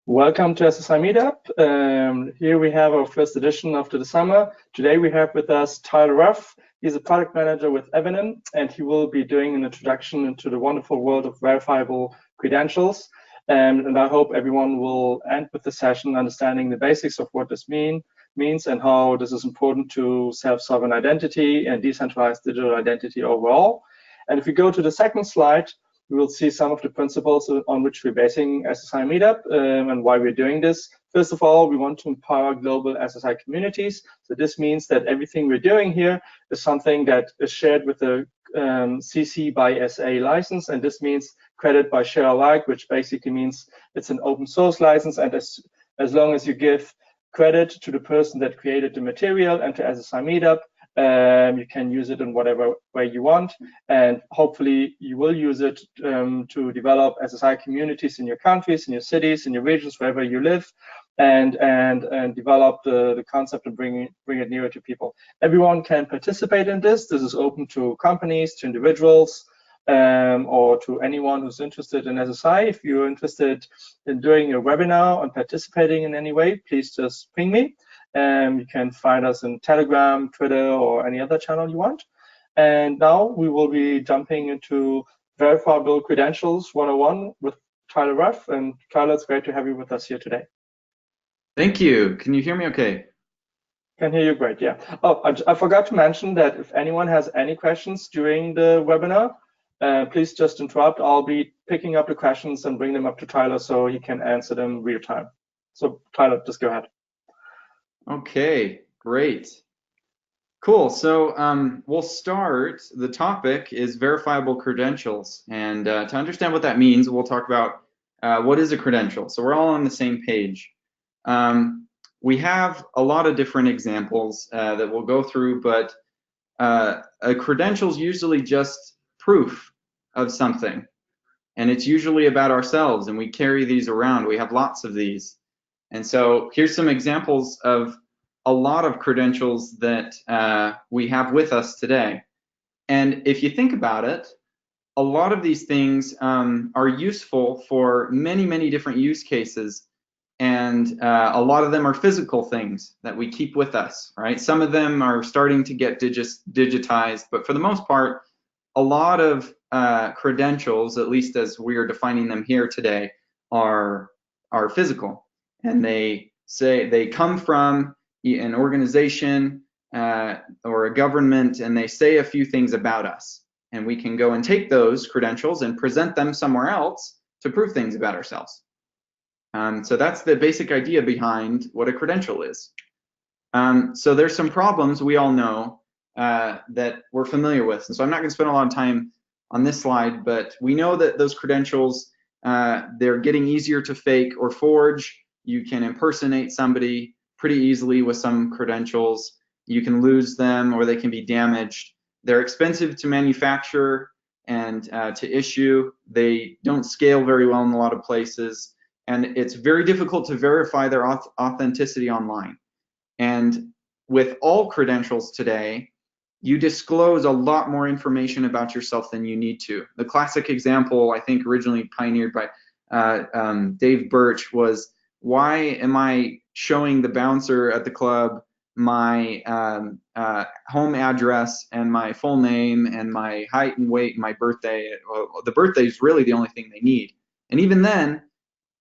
Welcome to SSI Meetup. Here we have our first edition after the summer. Today we have with us Tyler Ruff. He's a product manager with Evernym, and he will be doing an introduction into the wonderful world of verifiable credentials. And I hope everyone will end with the session understanding the basics of what this means and how this is important to self-sovereign identity and decentralized digital identity overall. And if we go to the second slide, we will see some of the principles on which we're basing SSI Meetup and why we're doing this. First of all, we want to empower global SSI communities. So this means that everything we're doing here is something that is shared with the CC by SA license, and this means credit by share alike, which basically means it's an open source license, and as long as you give credit to the person that created the material and to SSI Meetup, you can use it in whatever way you want, and hopefully you will use it to develop SSI communities in your countries, in your cities, in your regions, wherever you live, and develop the concept and bring it nearer to people. Everyone can participate in this. This is open to companies, to individuals, or to anyone who's interested in SSI. If you're interested in doing a webinar and participating in any way, please just ping me. You can find us in Telegram, Twitter, or any other channel you want. And now we will be jumping into Verifiable Credentials 101 with Tyler Ruff. And Tyler, it's great to have you with us here today. Thank you. Can you hear me okay? Can hear you great, yeah. Oh, I forgot to mention that if anyone has any questions during the webinar, please just interrupt. I'll be picking up the questions and bring them up to Tyler so he can answer them real time. So Tyler, just go ahead. Okay, great. Cool, so we'll start. The topic is verifiable credentials, and to understand what that means, we'll talk about what is a credential. So we're all on the same page. We have a lot of different examples that we'll go through, but a credential is usually just proof of something, and it's usually about ourselves, and we carry these around. We have lots of these. And so here's some examples of a lot of credentials that we have with us today. And if you think about it, a lot of these things are useful for many, many different use cases. And a lot of them are physical things that we keep with us, right? Some of them are starting to get digitized, but for the most part, a lot of credentials, at least as we are defining them here today, are physical. And they come from an organization or a government, and they say a few things about us. And we can go and take those credentials and present them somewhere else to prove things about ourselves. So that's the basic idea behind what a credential is. So there's some problems we all know that we're familiar with. And so I'm not going to spend a lot of time on this slide, but we know that those credentials, they're getting easier to fake or forge. You can impersonate somebody pretty easily with some credentials. You can lose them or they can be damaged. They're expensive to manufacture and to issue. They don't scale very well in a lot of places. And it's very difficult to verify their authenticity online. And with all credentials today, you disclose a lot more information about yourself than you need to. The classic example, I think originally pioneered by Dave Birch, was, why am I showing the bouncer at the club my home address and my full name and my height and weight and my birthday? Well, the birthday is really the only thing they need. And even then,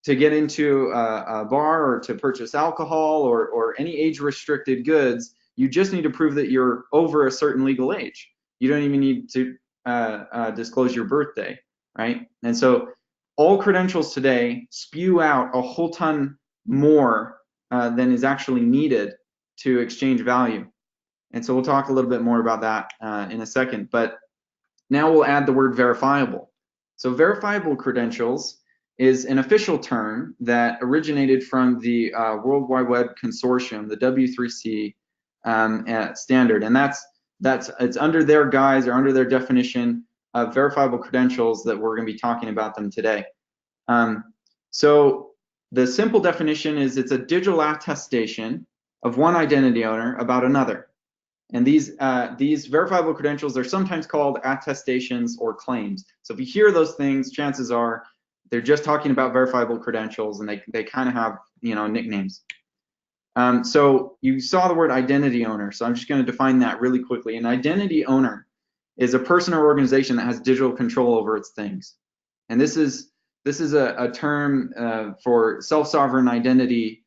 to get into a bar or to purchase alcohol or any age-restricted goods, you just need to prove that you're over a certain legal age. You don't even need to disclose your birthday, right? And so all credentials today spew out a whole ton more than is actually needed to exchange value. And so we'll talk a little bit more about that in a second. But now we'll add the word verifiable. So verifiable credentials is an official term that originated from the World Wide Web Consortium, the W3C standard, and it's under their guise or under their definition of verifiable credentials that we're going to be talking about them today. So the simple definition is it's a digital attestation of one identity owner about another. And these verifiable credentials are sometimes called attestations or claims. So if you hear those things, chances are they're just talking about verifiable credentials, and they kind of have, you know, nicknames. So you saw the word identity owner, so I'm just going to define that really quickly. An identity owner is a person or organization that has digital control over its things. And this is a term for self-sovereign identity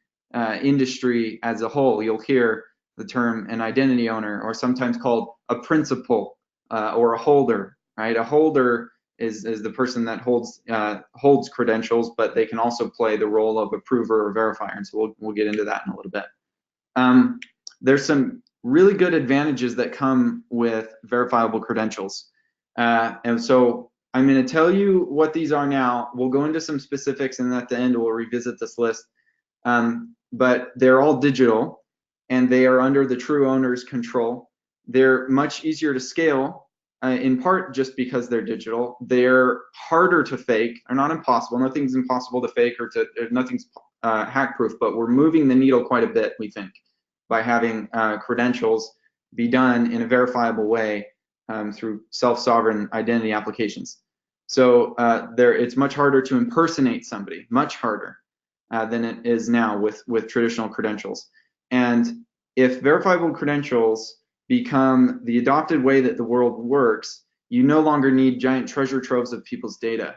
industry as a whole. You'll hear the term an identity owner, or sometimes called a principal or a holder, right? A holder is the person that holds credentials, but they can also play the role of approver or verifier, and so we'll get into that in a little bit. There's some really good advantages that come with verifiable credentials, and so I'm going to tell you what these are now. We'll go into some specifics, and at the end we'll revisit this list. But they're all digital, and they are under the true owner's control. They're much easier to scale, in part just because they're digital. They're harder to fake. They're not impossible. Nothing's impossible to fake, or nothing's hack-proof, but we're moving the needle quite a bit, we think, by having credentials be done in a verifiable way through self-sovereign identity applications. So it's much harder to impersonate somebody, much harder than it is now with traditional credentials. And if verifiable credentials become the adopted way that the world works, you no longer need giant treasure troves of people's data.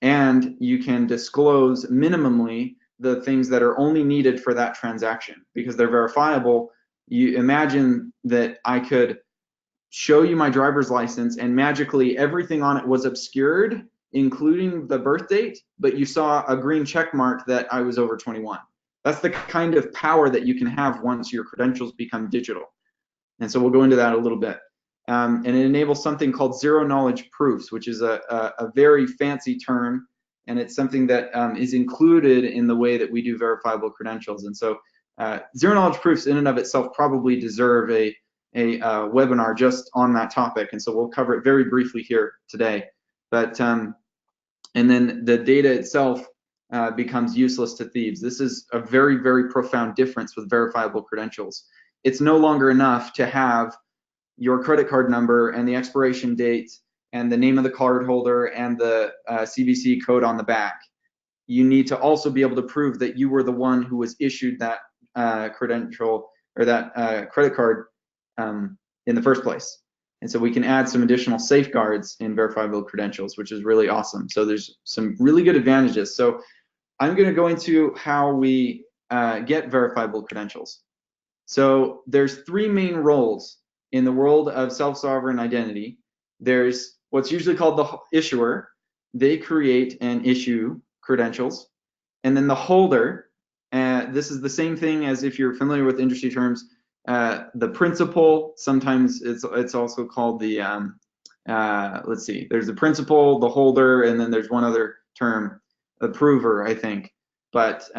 And you can disclose minimally the things that are only needed for that transaction because they're verifiable. You imagine that I could show you my driver's license and magically everything on it was obscured, including the birth date, but you saw a green check mark that I was over 21. That's the kind of power that you can have once your credentials become digital. And so we'll go into that a little bit. And it enables something called zero knowledge proofs, which is a very fancy term, and it's something that is included in the way that we do verifiable credentials. And so zero knowledge proofs in and of itself probably deserve a webinar just on that topic, and so we'll cover it very briefly here today. But and then the data itself becomes useless to thieves. This is a very, very profound difference with verifiable credentials. It's no longer enough to have your credit card number and the expiration date and the name of the card holder and the CVC code on the back. You need to also be able to prove that you were the one who was issued that credential or that credit card in the first place. And so we can add some additional safeguards in verifiable credentials, which is really awesome. So there's some really good advantages. So I'm going to go into how we get verifiable credentials. So there's three main roles in the world of self-sovereign identity. There's what's usually called the issuer. They create and issue credentials. And then the holder, this is the same thing as if you're familiar with industry terms, the principal, sometimes it's also called the, let's see, there's the principal, the holder, and then there's one other term, approver, I think. But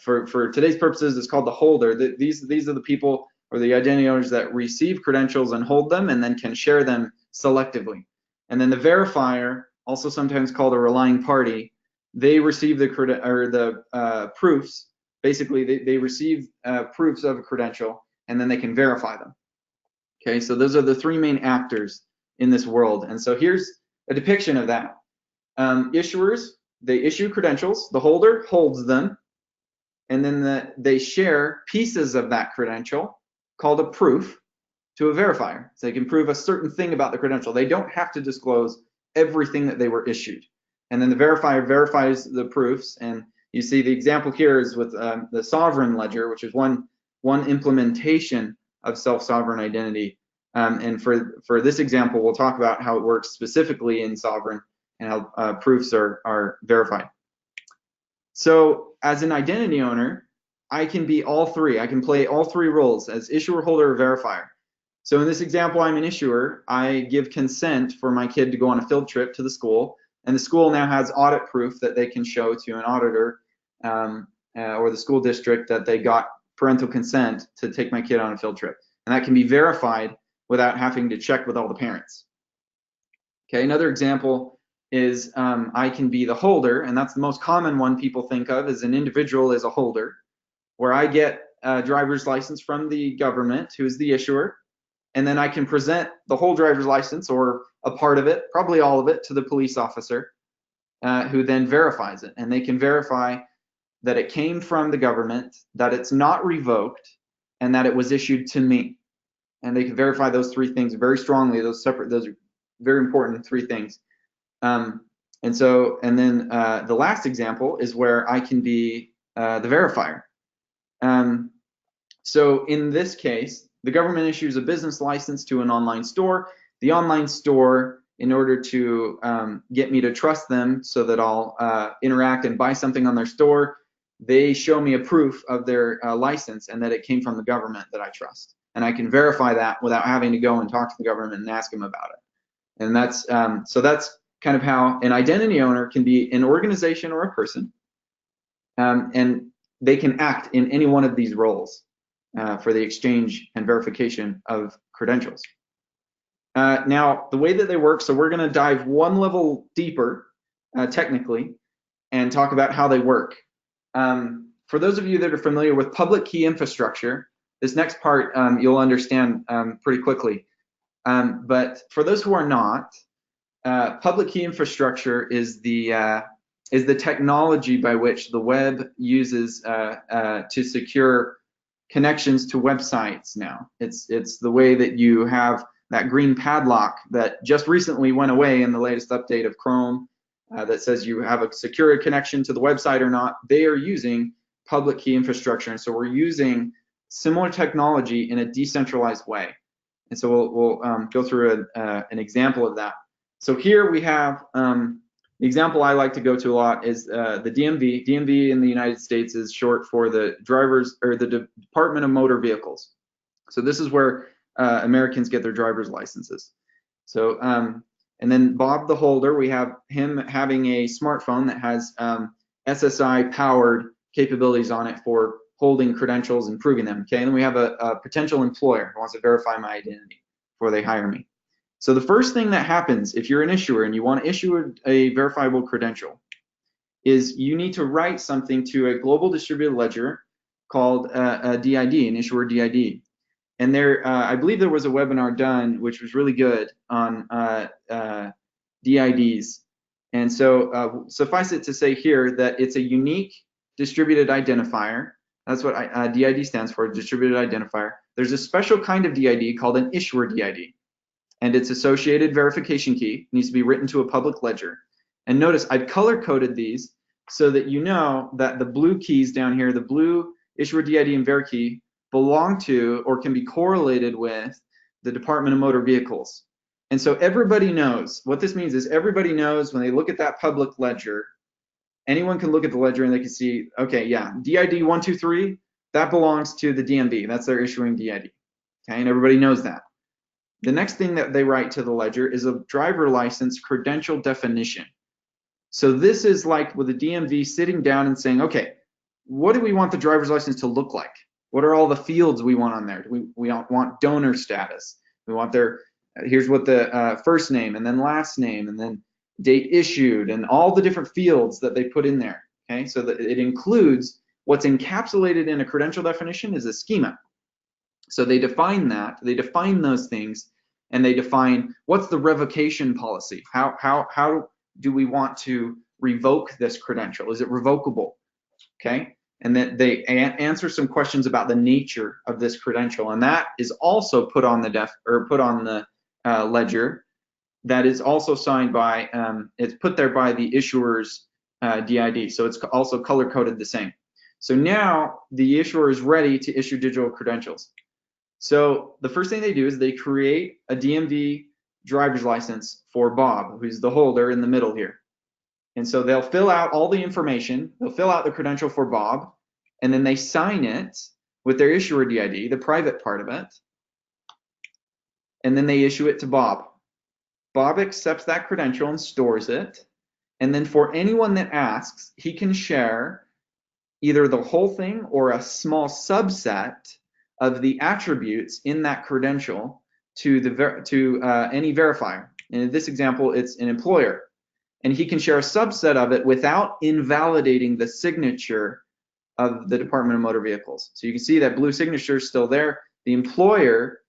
for today's purposes, it's called the holder. These are the people or the identity owners that receive credentials and hold them and then can share them selectively. And then the verifier, also sometimes called a relying party, they receive the proofs. Basically, they receive proofs of a credential and then they can verify them. Okay, so those are the three main actors in this world. And so here's a depiction of that. Issuers, they issue credentials, the holder holds them, and then they share pieces of that credential called a proof to a verifier. So they can prove a certain thing about the credential. They don't have to disclose everything that they were issued. And then the verifier verifies the proofs. And you see the example here is with the sovereign ledger, which is one implementation of self-sovereign identity. And for this example, we'll talk about how it works specifically in sovereign and how proofs are verified. So as an identity owner, I can be all three. I can play all three roles as issuer, holder, or verifier. So in this example, I'm an issuer. I give consent for my kid to go on a field trip to the school, and the school now has audit proof that they can show to an auditor or the school district that they got parental consent to take my kid on a field trip. And that can be verified without having to check with all the parents. Okay, another example is I can be the holder, and that's the most common one people think of as an individual as a holder, where I get a driver's license from the government, who is the issuer, and then I can present the whole driver's license or a part of it, probably all of it, to the police officer. who then verifies it, and they can verify that it came from the government, that it's not revoked, and that it was issued to me. And they can verify those three things very strongly. Those are very important three things. And then the last example is where I can be the verifier. So in this case, the government issues a business license to an online store. The online store, in order to get me to trust them so that I'll interact and buy something on their store, they show me a proof of their license and that it came from the government that I trust. And I can verify that without having to go and talk to the government and ask them about it. And that's so that's kind of how an identity owner can be an organization or a person, and they can act in any one of these roles for the exchange and verification of credentials. Now, the way that they work, so we're going to dive one level deeper technically and talk about how they work. For those of you that are familiar with public key infrastructure, this next part you'll understand pretty quickly. But for those who are not, public key infrastructure is the technology by which the web uses to secure connections to websites now. It's the way that you have that green padlock that just recently went away in the latest update of Chrome that says you have a secure connection to the website or not. They are using public key infrastructure, and so we're using similar technology in a decentralized way. And so we'll go through an example of that. So here we have the example I like to go to a lot is the DMV. DMV in the United States is short for the Department of Motor Vehicles. So this is where Americans get their driver's licenses. So and then Bob the holder, we have him having a smartphone that has SSI powered capabilities on it for holding credentials and proving them. Okay, and then we have a potential employer who wants to verify my identity before they hire me. So the first thing that happens if you're an issuer and you want to issue a verifiable credential is you need to write something to a global distributed ledger called a DID, an issuer DID. And there, I believe there was a webinar done which was really good on DIDs. And so suffice it to say here that it's a unique distributed identifier. That's what DID stands for, distributed identifier. There's a special kind of DID called an issuer DID, and its associated verification key needs to be written to a public ledger. And notice I've color-coded these so that you know that the blue keys down here, the blue issuer DID and ver key, belong to or can be correlated with the Department of Motor Vehicles. And so everybody knows, what this means is everybody knows when they look at that public ledger, anyone can look at the ledger and they can see, okay, yeah, DID 123, that belongs to the DMV. That's their issuing DID. Okay, and everybody knows that. The next thing that they write to the ledger is a driver license credential definition. So this is like with the DMV sitting down and saying, okay, what do we want the driver's license to look like? What are all the fields we want on there? We want donor status. We want their, here's what the first name and then last name and then date issued and all the different fields that they put in there. Okay, so that it includes what's encapsulated in a credential definition is a schema. So they define that, they define those things, and they define what's the revocation policy. How do we want to revoke this credential? Is it revocable? Okay, and then they answer some questions about the nature of this credential, and that is also put on the ledger. That is also signed by, it's put there by the issuer's DID, so it's also color-coded the same. So now the issuer is ready to issue digital credentials. So the first thing they do is they create a DMV driver's license for Bob, who's the holder in the middle here. And so they'll fill out all the information, they'll fill out the credential for Bob, and then they sign it with their issuer DID, the private part of it, and then they issue it to Bob. Bob accepts that credential and stores it, and then for anyone that asks, he can share either the whole thing or a small subset of the attributes in that credential to any verifier. And in this example, it's an employer. And he can share a subset of it without invalidating the signature of the Department of Motor Vehicles. So you can see that blue signature is still there. The employer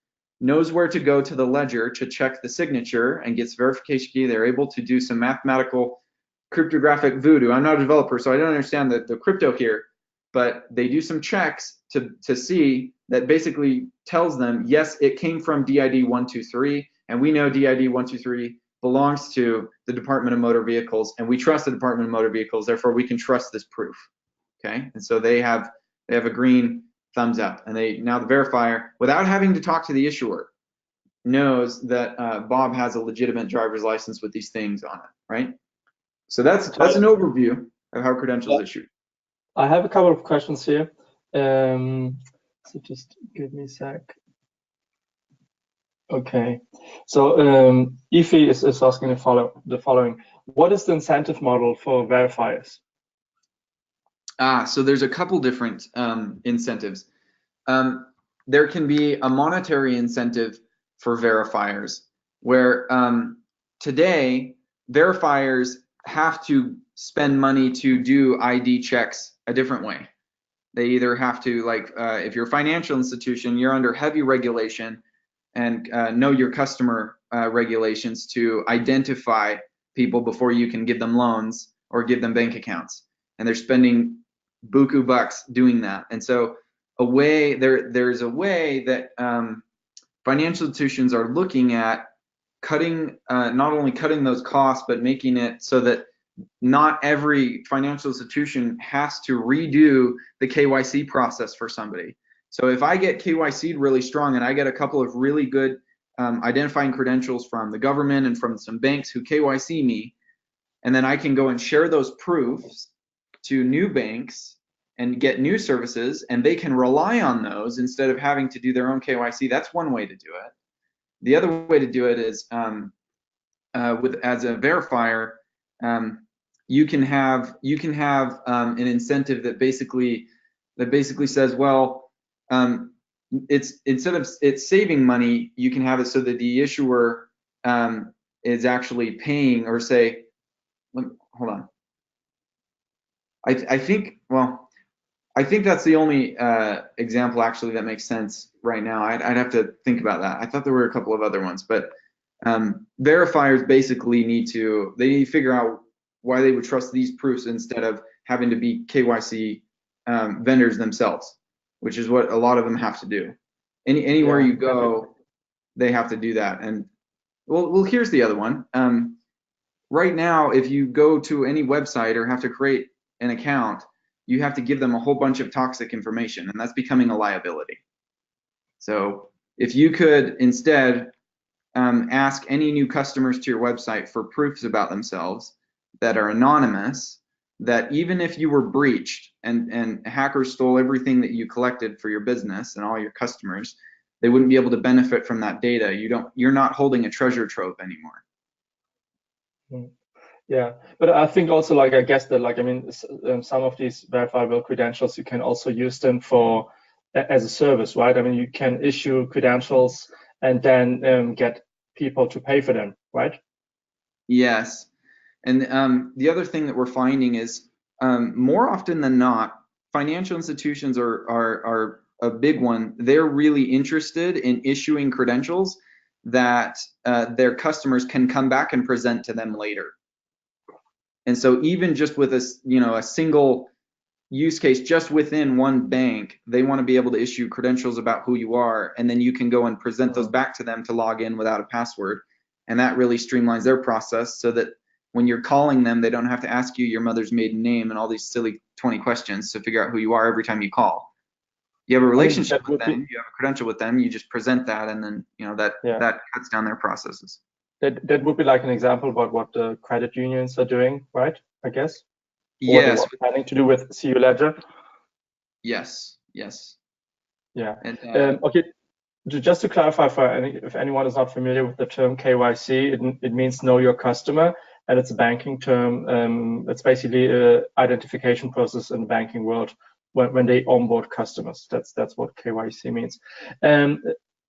knows where to go to the ledger to check the signature and gets verification key. They're able to do some mathematical cryptographic voodoo. I'm not a developer, so I don't understand the crypto here, but they do some checks to see that basically tells them, yes, it came from DID 123, and we know DID 123 belongs to the Department of Motor Vehicles, and we trust the Department of Motor Vehicles, therefore we can trust this proof. Okay, and so they have a green thumbs up, and now the verifier, without having to talk to the issuer, knows that Bob has a legitimate driver's license with these things on it, right? So that's an overview of how credentials issued. I have a couple of questions here. So just give me a sec. Okay. So Ify is asking the following. What is the incentive model for verifiers? So there's a couple different incentives. There can be a monetary incentive for verifiers, where today verifiers have to spend money to do ID checks a different way. They either have to, like, if you're a financial institution, you're under heavy regulation and know your customer regulations to identify people before you can give them loans or give them bank accounts. And they're spending buku bucks doing that. And so there's a way that financial institutions are looking at cutting, not only cutting those costs, but making it so that not every financial institution has to redo the KYC process for somebody. So if I get KYC'd really strong and I get a couple of really good identifying credentials from the government and from some banks who KYC me, and then I can go and share those proofs to new banks and get new services, and they can rely on those instead of having to do their own KYC. That's one way to do it. The other way to do it is as a verifier, you can have an incentive that basically says, well, it's instead of it's saving money, you can have it so that the issuer is actually paying, or say, hold on. I think that's the only example actually that makes sense right now. I'd have to think about that. I thought there were a couple of other ones, but verifiers basically need to figure out why they would trust these proofs instead of having to be KYC vendors themselves, which is what a lot of them have to do. Anywhere you go, they have to do that. And well, here's the other one. Right now, if you go to any website or have to create an account, you have to give them a whole bunch of toxic information, and that's becoming a liability. So if you could instead ask any new customers to your website for proofs about themselves that are anonymous, that even if you were breached and hackers stole everything that you collected for your business and all your customers, they wouldn't be able to benefit from that data. You're not holding a treasure trove anymore. Yeah, but I think also, like, I guess that, like, I mean, some of these verifiable credentials, you can also use them for as a service, right? I mean, you can issue credentials and then get people to pay for them, right? Yes. And the other thing that we're finding is more often than not, financial institutions are a big one. They're really interested in issuing credentials that their customers can come back and present to them later. And so even just with a single use case just within one bank, they want to be able to issue credentials about who you are, and then you can go and present those back to them to log in without a password. And that really streamlines their process so that when you're calling them, they don't have to ask you your mother's maiden name and all these silly 20 questions to figure out who you are every time you call. You have a relationship with them, you have a credential with them, you just present that, and then that cuts down their processes. That would be like an example about what the credit unions are doing, right? I guess. Yes. Or planning to do with CU Ledger. Yes. Yeah. And, okay. Just to clarify, if anyone is not familiar with the term KYC, it means know your customer, and it's a banking term. It's basically an identification process in the banking world when they onboard customers. That's what KYC means.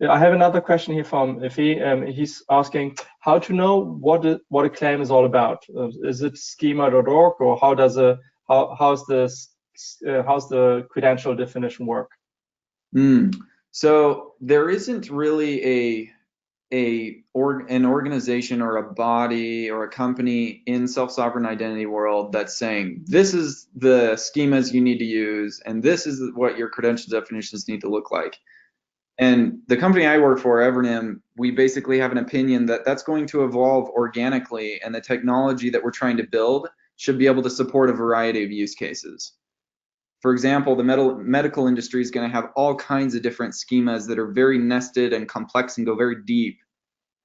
I have another question here from Ify. He's asking how to know what a claim is all about. Is it schema.org, or how's the credential definition work? So there isn't really an organization or a body or a company in self-sovereign identity world that's saying this is the schemas you need to use and this is what your credential definitions need to look like. And the company I work for, Evernym, we basically have an opinion that that's going to evolve organically, and the technology that we're trying to build should be able to support a variety of use cases. For example, the medical industry is going to have all kinds of different schemas that are very nested and complex and go very deep.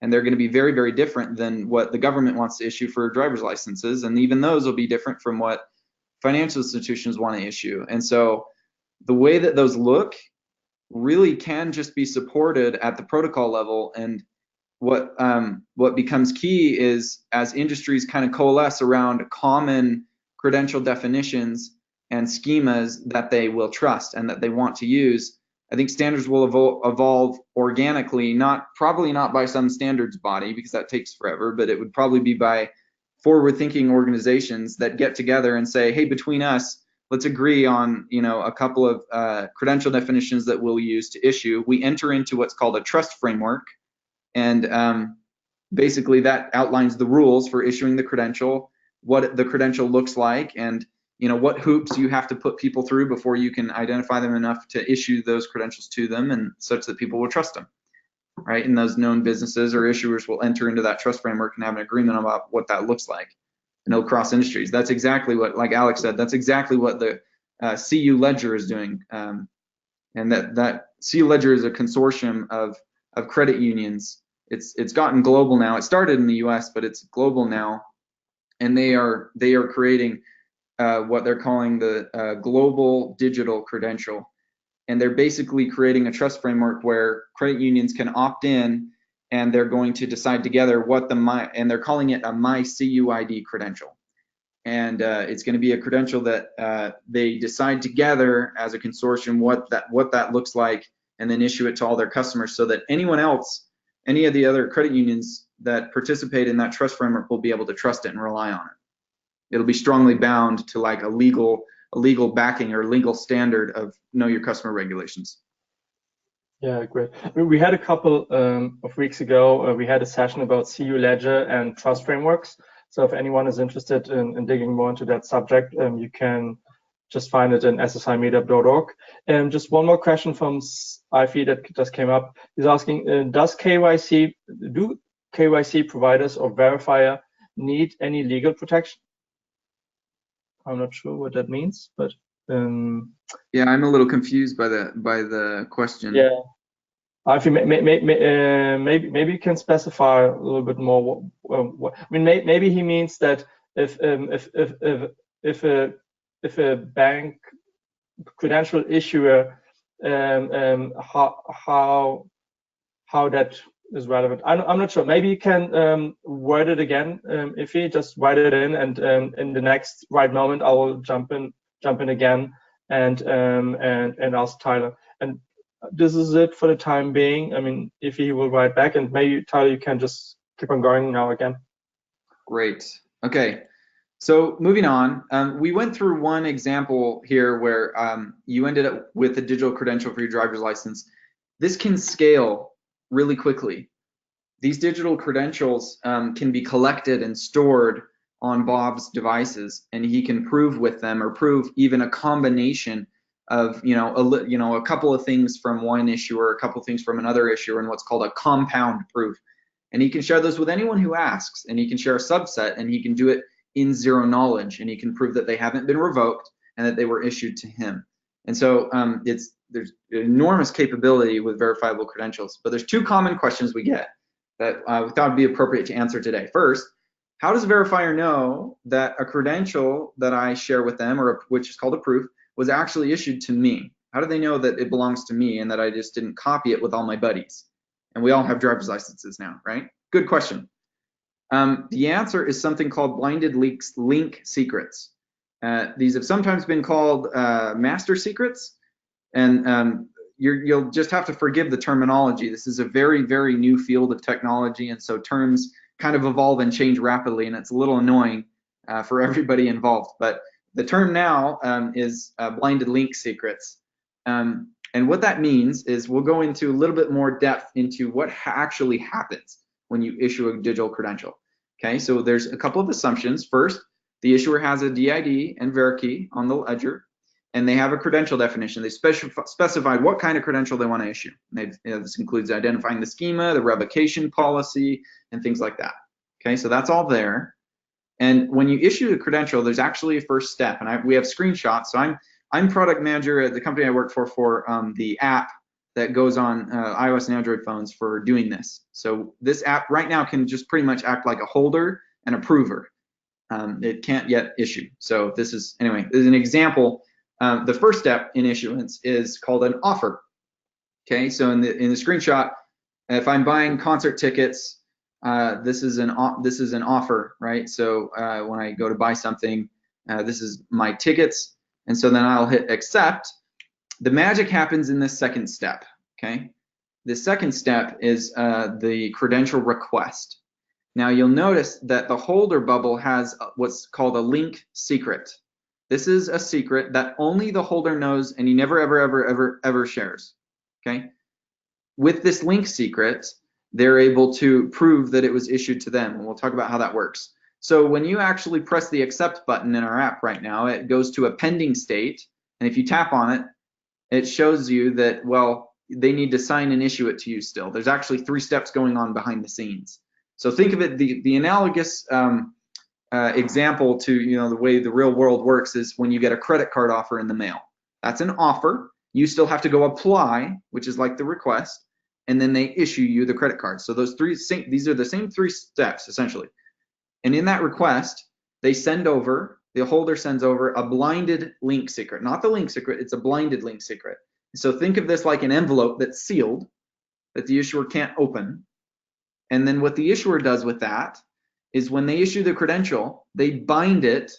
And they're going to be very, very different than what the government wants to issue for driver's licenses. And even those will be different from what financial institutions want to issue. And so the way that those look really can just be supported at the protocol level. And what becomes key is as industries kind of coalesce around common credential definitions and schemas that they will trust and that they want to use, I think standards will evolve organically, probably not by some standards body because that takes forever, but it would probably be by forward-thinking organizations that get together and say, hey, between us, let's agree on a couple of credential definitions that we'll use to issue. We enter into what's called a trust framework, and basically that outlines the rules for issuing the credential, what the credential looks like, and what hoops you have to put people through before you can identify them enough to issue those credentials to them, and such that people will trust them, right? And those known businesses or issuers will enter into that trust framework and have an agreement about what that looks like. And it'll cross industries. That's exactly what, like Alex said, that's exactly what the CU Ledger is doing. And that CU Ledger is a consortium of credit unions. It's gotten global now. It started in the US, but it's global now. And they are creating what they're calling the global digital credential. And they're basically creating a trust framework where credit unions can opt in, and they're going to decide together and they're calling it a MyCUID credential. And it's going to be a credential that they decide together as a consortium what that looks like, and then issue it to all their customers so that anyone else, any of the other credit unions that participate in that trust framework will be able to trust it and rely on it. It'll be strongly bound to like a legal backing or legal standard of know your customer regulations. Yeah, great. I mean, we had a couple of weeks ago, we had a session about CU Ledger and trust frameworks. So if anyone is interested in digging more into that subject, you can just find it in ssimedia.org. Just one more question from IFE that just came up. He's asking, do KYC providers or verifier need any legal protection? I'm not sure what that means, but yeah, I'm a little confused by the question. Yeah, I think maybe you can specify a little bit more. I mean, maybe he means that if a bank credential issuer, how that is relevant. I'm not sure. Maybe you can word it again. If you just write it in, and in the next right moment, I will jump in again and ask Tyler. And this is it for the time being. I mean, if he will write back, and maybe Tyler, you can just keep on going now again. Great. Okay. So moving on, we went through one example here where you ended up with a digital credential for your driver's license. This can scale really quickly. These digital credentials can be collected and stored on Bob's devices, and he can prove with them, or prove even a combination of a couple of things from one issuer, a couple of things from another issuer, in what's called a compound proof. And he can share those with anyone who asks, and he can share a subset, and he can do it in zero knowledge, and he can prove that they haven't been revoked and that they were issued to him. And so there's enormous capability with verifiable credentials, but there's two common questions we get that we thought would be appropriate to answer today. First, how does a verifier know that a credential that I share with them, which is called a proof, was actually issued to me? How do they know that it belongs to me and that I just didn't copy it with all my buddies? And we all have driver's licenses now, right? Good question. The answer is something called blinded link secrets. These have sometimes been called master secrets, and you'll just have to forgive the terminology. This is a very, very new field of technology, and so terms kind of evolve and change rapidly, and it's a little annoying for everybody involved. But the term now is blinded link secrets. And what that means is we'll go into a little bit more depth into what actually happens when you issue a digital credential. Okay, so there's a couple of assumptions. First, the issuer has a DID and VeriKey on the ledger, and they have a credential definition. They specified what kind of credential they want to issue. This includes identifying the schema, the revocation policy, and things like that. Okay, so that's all there. And when you issue a credential, there's actually a first step, and we have screenshots. So I'm product manager at the company I work for the app that goes on iOS and Android phones for doing this. So this app right now can just pretty much act like a holder and approver. It can't yet issue. So this is, anyway, this is an example. The first step in issuance is called an offer. Okay, so in the screenshot, if I'm buying concert tickets, this is an offer, right? So when I go to buy something, this is my tickets, and so then I'll hit accept. The magic happens in this second step. Okay, the second step is the credential request. Now you'll notice that the holder bubble has what's called a link secret. This is a secret that only the holder knows, and he never ever shares. Okay, with this link secret, they're able to prove that it was issued to them, and we'll talk about how that works. So when you actually press the accept button in our app right now, it goes to a pending state, and if you tap on it, it shows you that, well, they need to sign and issue it to you still. There's actually 3 steps going on behind the scenes. So think of it, the analogous example to the way the real world works is when you get a credit card offer in the mail. That's an offer. You still have to go apply, which is like the request, and then they issue you the credit card. So these are the same 3 steps essentially. And in that request, they send over, the holder sends over a blinded link secret, not the link secret, it's a blinded link secret. So think of this like an envelope that's sealed, that the issuer can't open. And then what the issuer does with that is when they issue the credential, they bind it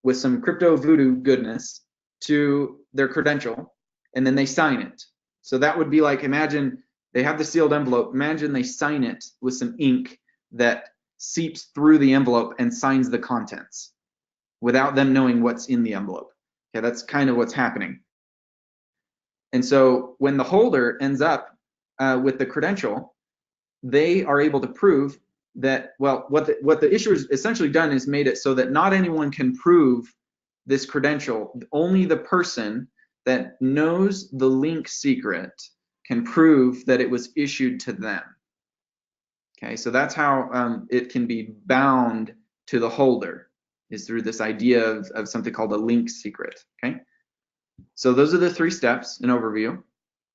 with some crypto voodoo goodness to their credential, and then they sign it. So that would be like, imagine they have the sealed envelope, imagine they sign it with some ink that seeps through the envelope and signs the contents without them knowing what's in the envelope. Okay, that's kind of what's happening. And so when the holder ends up with the credential, they are able to prove that, well, what the issuer's essentially done is made it so that not anyone can prove this credential. Only the person that knows the link secret can prove that it was issued to them. Okay, so that's how it can be bound to the holder, is through this idea of something called a link secret. Okay, so those are the 3 steps in overview.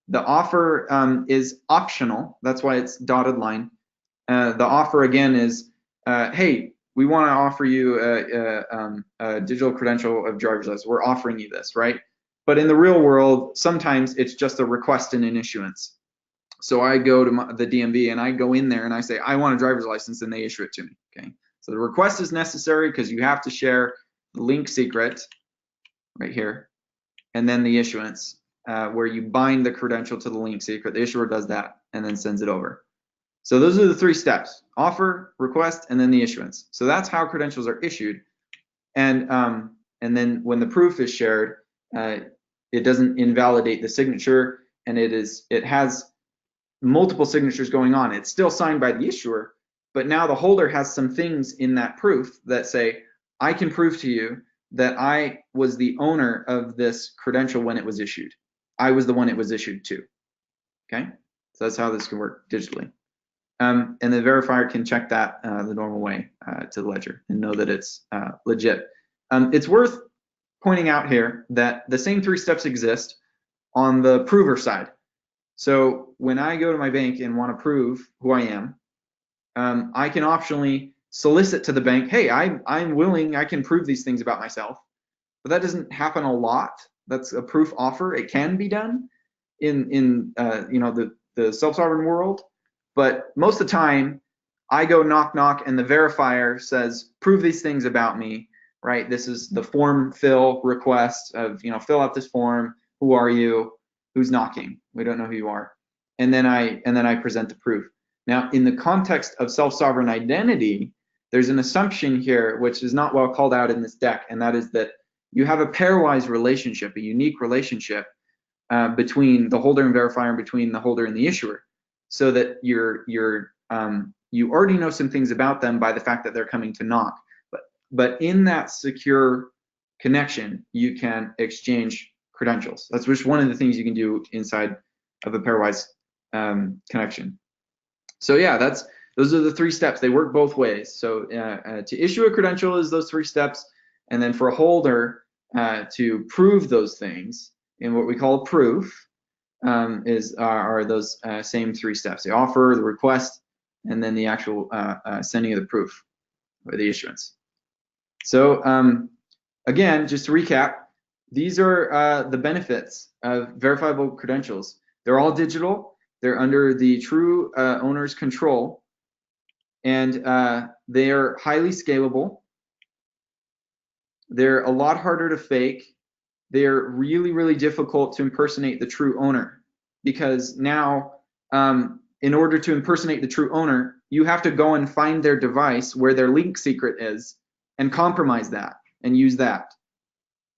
The offer is optional. That's why it's dotted line. The offer again is, hey, we want to offer you a digital credential of driver's license. We're offering you this, right? But in the real world, sometimes it's just a request and an issuance. So I go to the DMV and I go in there and I say, I want a driver's license, and they issue it to me. Okay. So the request is necessary because you have to share the link secret right here, and then the issuance, where you bind the credential to the link secret. The issuer does that and then sends it over. So those are the 3 steps: offer, request, and then the issuance. So that's how credentials are issued. And then when the proof is shared, it doesn't invalidate the signature, and it has multiple signatures going on. It's still signed by the issuer, but now the holder has some things in that proof that say, I can prove to you that I was the owner of this credential when it was issued. I was the one it was issued to. Okay, so that's how this can work digitally. And the verifier can check that the normal way to the ledger and know that it's legit. It's worth pointing out here that the same 3 steps exist on the prover side. So when I go to my bank and want to prove who I am, I can optionally solicit to the bank, hey, I'm willing, I can prove these things about myself. But that doesn't happen a lot. That's a proof offer. It can be done in the self-sovereign world, but most of the time I go knock knock and the verifier says, prove these things about me, right? This is the form fill request of, fill out this form. Who are you? Who's knocking? We don't know who you are. And then I present the proof. Now, in the context of self-sovereign identity, there's an assumption here which is not well called out in this deck, and that is that you have a pairwise relationship, a unique relationship between the holder and verifier and between the holder and the issuer, so that you already know some things about them by the fact that they're coming to knock. But in that secure connection, you can exchange credentials. That's just one of the things you can do inside of a pairwise connection. So yeah, those are the 3 steps. They work both ways. So to issue a credential is those 3 steps, and then for a holder to prove those things in what we call a proof are those same 3 steps: the offer, the request, and then the actual sending of the proof or the issuance. So again, just to recap, these are the benefits of verifiable credentials. They're all digital. They're under the true owner's control, and they are highly scalable. They're a lot harder to fake. They're really, really difficult to impersonate the true owner, because now, in order to impersonate the true owner, you have to go and find their device where their link secret is and compromise that and use that.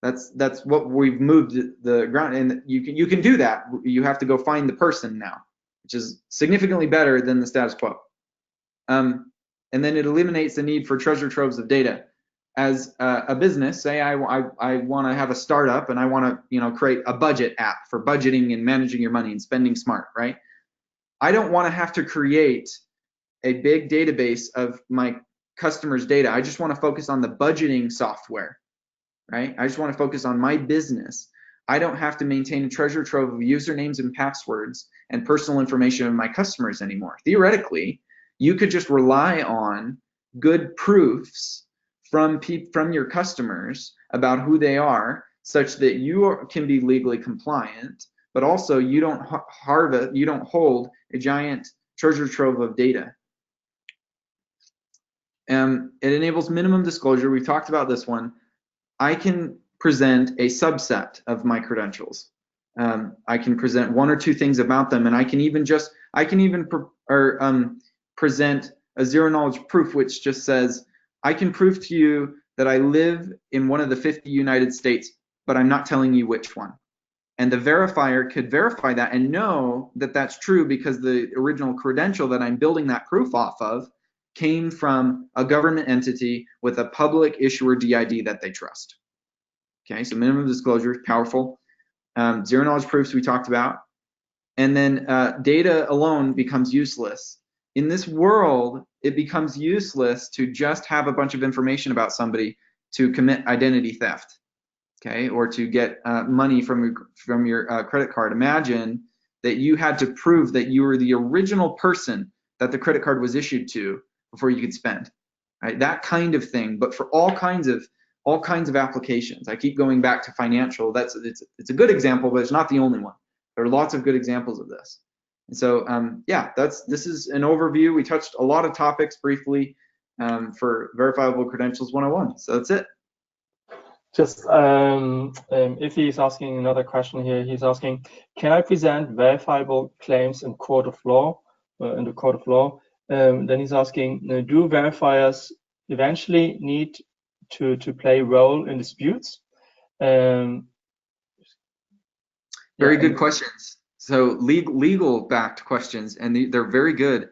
That's what we've moved the ground, and you can do that. You have to go find the person now, which is significantly better than the status quo. And then it eliminates the need for treasure troves of data. As a business, say I want to have a startup and I want to create a budget app for budgeting and managing your money and spending smart, right? I don't want to have to create a big database of my customers' data. I just want to focus on the budgeting software, right? I just want to focus on my business. I don't have to maintain a treasure trove of usernames and passwords and personal information of my customers anymore. Theoretically, you could just rely on good proofs from your customers about who they are, such that you can be legally compliant, but also you don't hold a giant treasure trove of data. It enables minimum disclosure. We've talked about this one. I can present a subset of my credentials. I can present 1 or 2 things about them, and I can even present a zero knowledge proof, which just says, I can prove to you that I live in one of the 50 United States, but I'm not telling you which one. And the verifier could verify that and know that that's true, because the original credential that I'm building that proof off of came from a government entity with a public issuer DID that they trust. Okay, so minimum disclosure is powerful. Zero knowledge proofs we talked about. And then data alone becomes useless. In this world, it becomes useless to just have a bunch of information about somebody to commit identity theft, okay, or to get money from your credit card. Imagine that you had to prove that you were the original person that the credit card was issued to before you could spend, right? That kind of thing, but for all kinds of applications. I keep going back to financial. It's a good example, but it's not the only one. There are lots of good examples of this. And so, yeah, this is an overview. We touched a lot of topics briefly for Verifiable Credentials 101. So that's it. Just if he's asking another question here, he's asking, can I present verifiable claims in court of law, in the court of law? Then he's asking, do verifiers eventually need to play a role in disputes? Very good questions. So legal backed questions, and they're very good.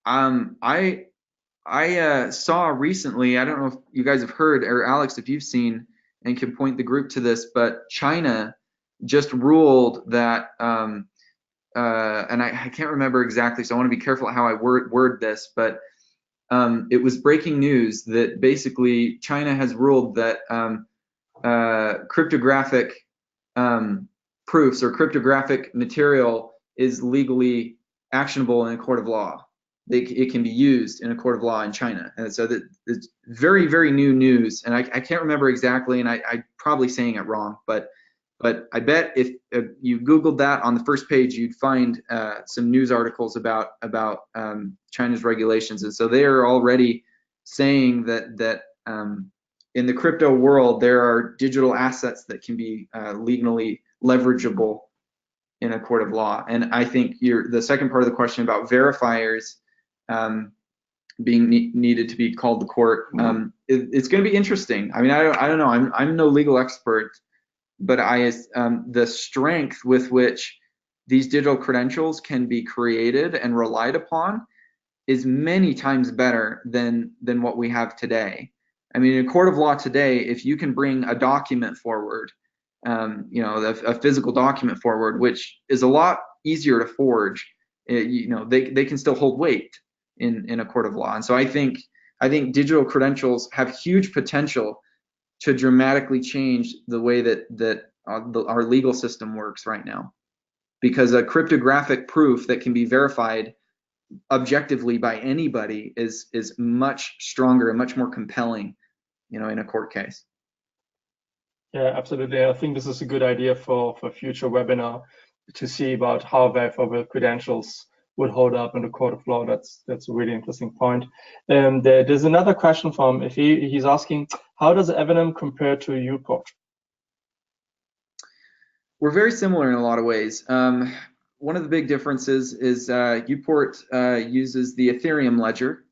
I saw recently, I don't know if you guys have heard, or Alex, if you've seen and can point the group to this, but China just ruled that, and I can't remember exactly, so I want to be careful how I word this, but it was breaking news that basically China has ruled that cryptographic proofs or cryptographic material is legally actionable in a court of law. It can be used in a court of law in China. And so that it's very, very new news. And I can't remember exactly, and I'm probably saying it wrong, but I bet if you Googled that on the first page, you'd find some news articles about China's regulations. And so they are already saying that in the crypto world, there are digital assets that can be legally leverageable in a court of law. And I think the second part of the question about verifiers being needed to be called to court, it's going to be interesting. I mean, I don't know. I'm no legal expert, the strength with which these digital credentials can be created and relied upon is many times better than what we have today. I mean, in a court of law today, if you can bring a document forward, a physical document forward, which is a lot easier to forge, they can still hold weight in a court of law. And so I think digital credentials have huge potential to dramatically change the way that our legal system works right now, because a cryptographic proof that can be verified objectively by anybody is much stronger and much more compelling, in a court case. Yeah, absolutely. I think this is a good idea for future webinar to see about how verifiable credentials would hold up in the court of law. That's a really interesting point. There's another question from Ife. He's asking, how does Evernym compare to Uport? We're very similar in a lot of ways. One of the big differences is Uport uses the Ethereum ledger,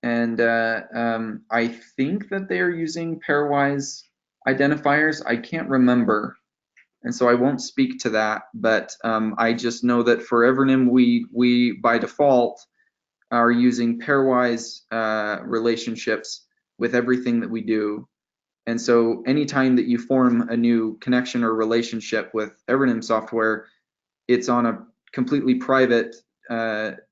and I think that they are using pairwise identifiers. I can't remember, and so I won't speak to that, but I just know that for Evernym, we by default are using pairwise relationships with everything that we do. And so anytime that you form a new connection or relationship with Evernym software, it's on a completely private,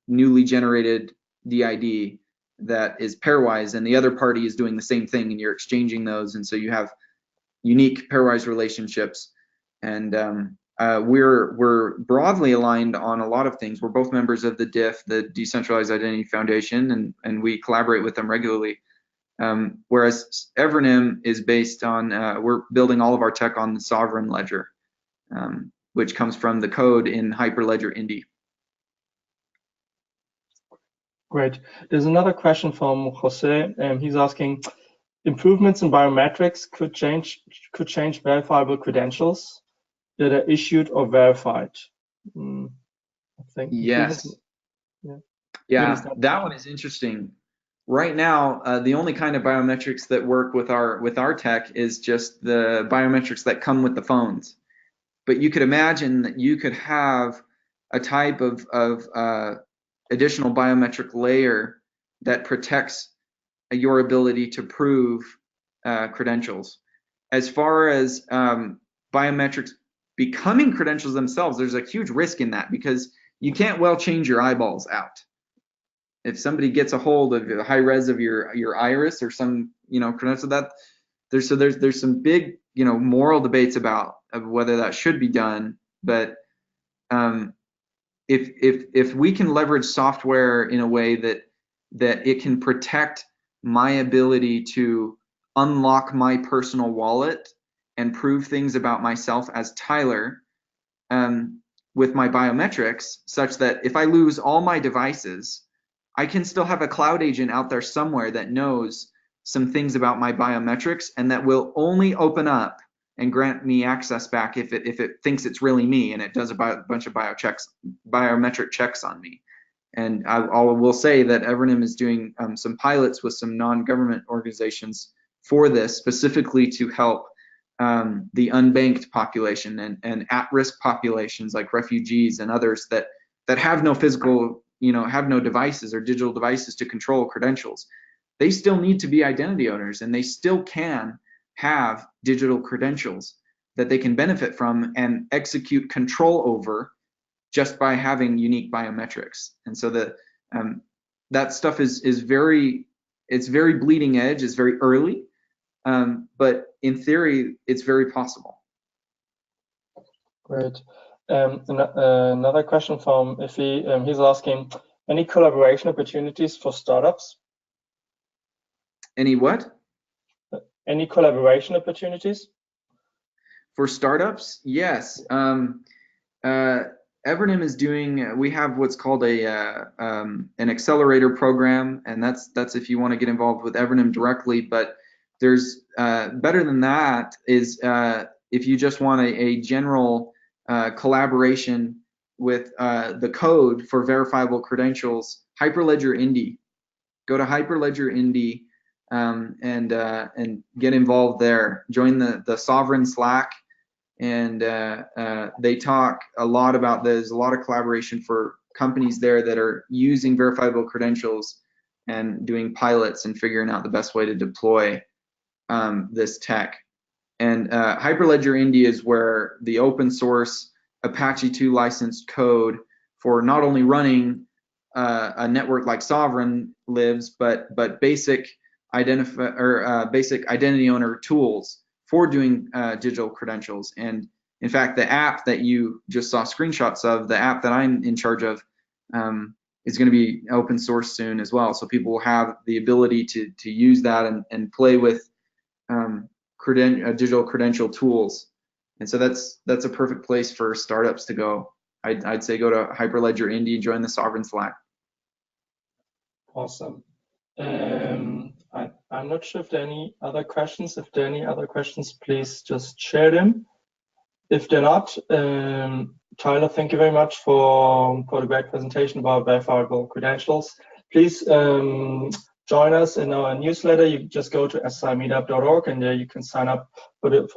newly generated DID that is pairwise, and the other party is doing the same thing, and you're exchanging those, and so you have unique pairwise relationships. And we're broadly aligned on a lot of things. We're both members of the DIF, the Decentralized Identity Foundation, and we collaborate with them regularly. Whereas Evernym is based on, we're building all of our tech on the sovereign ledger, which comes from the code in Hyperledger Indy. Great. There's another question from Jose. He's asking, improvements in biometrics could change verifiable credentials that are issued or verified. I think. Yes. Yeah, that one is interesting. Right now, the only kind of biometrics that work with our tech is just the biometrics that come with the phones. But you could imagine that you could have a type of additional biometric layer that protects your ability to prove credentials. As far as biometrics becoming credentials themselves, there's a huge risk in that, because you can't well change your eyeballs out. If somebody gets a hold of the high res of your iris or some credential, that there's some big moral debates about whether that should be done. But if we can leverage software in a way that it can protect my ability to unlock my personal wallet and prove things about myself as Tyler with my biometrics, such that if I lose all my devices, I can still have a cloud agent out there somewhere that knows some things about my biometrics, and that will only open up and grant me access back if it thinks it's really me, and it does a bunch of biometric checks on me. And I will say that Evernym is doing some pilots with some non-government organizations for this, specifically to help the unbanked population and at-risk populations like refugees and others that have no physical, have no devices or digital devices to control credentials. They still need to be identity owners, and they still can have digital credentials that they can benefit from and execute control over just by having unique biometrics. And so that stuff is very bleeding edge, it's very early, but in theory, it's very possible. Great. Another question from Ife. He's asking, any collaboration opportunities for startups? Any what? Any collaboration opportunities? For startups? Yes. Evernym is doing, we have what's called an accelerator program, and that's if you want to get involved with Evernym directly, but there's better than that is if you just want a general collaboration with the code for verifiable credentials, Hyperledger Indy. Go to Hyperledger Indy and get involved there. Join the Sovereign Slack. and they talk a lot about there's a lot of collaboration for companies there that are using verifiable credentials and doing pilots and figuring out the best way to deploy this tech. And Hyperledger India is where the open source Apache 2 licensed code for not only running a network like Sovereign lives, but basic identity owner tools for doing digital credentials. And in fact, the app that you just saw screenshots of, the app that I'm in charge of, is going to be open source soon as well. So people will have the ability to use that and play with digital credential tools. And so that's a perfect place for startups to go. I'd say go to Hyperledger India, join the Sovereign Slack. Awesome. I'm not sure if there are any other questions. If there are any other questions, please just share them. If they're not, Tyler, thank you very much for the great presentation about verifiable credentials. Please join us in our newsletter. You just go to ssimeetup.org and there you can sign up on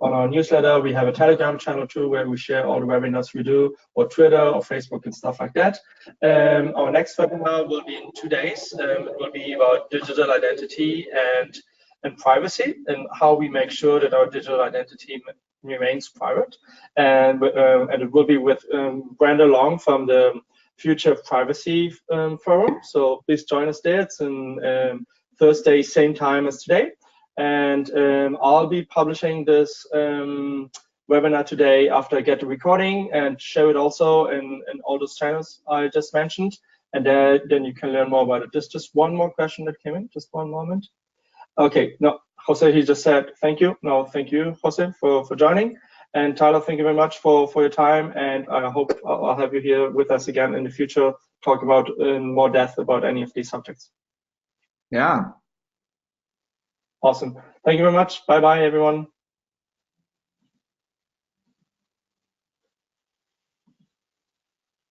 our newsletter. We have a Telegram channel too where we share all the webinars we do, or Twitter or Facebook and stuff like that. Our next webinar will be in 2 days. It will be about digital identity and privacy, and how we make sure that our digital identity remains private. And it will be with Brenda Long from the Future Privacy Forum. So please join us there. It's on Thursday, same time as today. And I'll be publishing this webinar today after I get the recording, and share it also in all those channels I just mentioned. And then you can learn more about it. Just one more question that came in. Just one moment. Okay, no, Jose, he just said thank you. No, thank you, Jose, for joining. And Tyler, thank you very much for your time. And I hope I'll have you here with us again in the future, talk about in more depth about any of these subjects. Yeah. Awesome. Thank you very much. Bye-bye, everyone.